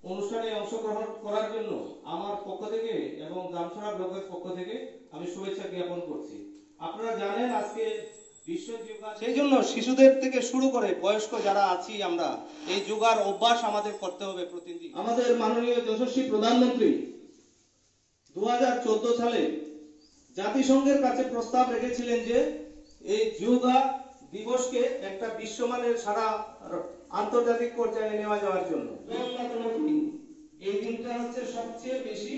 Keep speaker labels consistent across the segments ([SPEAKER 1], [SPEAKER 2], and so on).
[SPEAKER 1] অনুষ্ঠানে অংশগ্রহণ করার জন্য আমার পক্ষ থেকে এবং জামছড়া ব্লকের পক্ষ থেকে আমি শুভেচ্ছা জ্ঞাপন করছি। আপনারা জানেন আজকে বিশ্ব যোগা, সেই জন্য শিশুদের থেকে শুরু করে বয়স্ক যারা আছি আমরা এই যোগার অভ্যাস আমাদের করতে হবে প্রতিদিন। আমাদের মাননীয় যশস্বী প্রধানমন্ত্রী 2014 সালে জাতিসংঘের কাছে প্রস্তাব রেখেছিলেন যে এই যোগা দিবসকে একটা বিশ্বমানের সারা আন্তর্জাতিক পর্যায়ে নেওয়া যাওয়ার জন্য। এই দিনটা হচ্ছে সবচেয়ে বেশি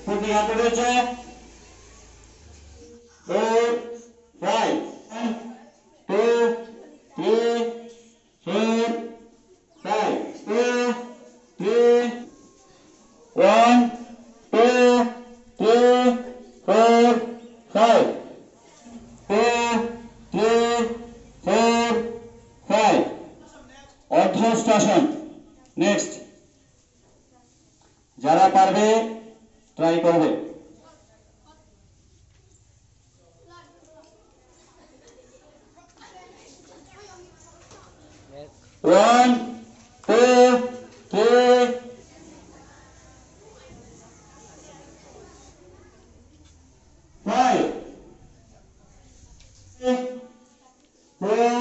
[SPEAKER 2] Putting up the chair. 4, 5. 1, 2, 3, 4, 5. 2, 3. 1, 2, 3, 4, 5. 2, 3, 4, 5. অর্ধষ্টাসন। Next যারা পারবে ট্রাই করবে। 1, 2, 3, 5, 4,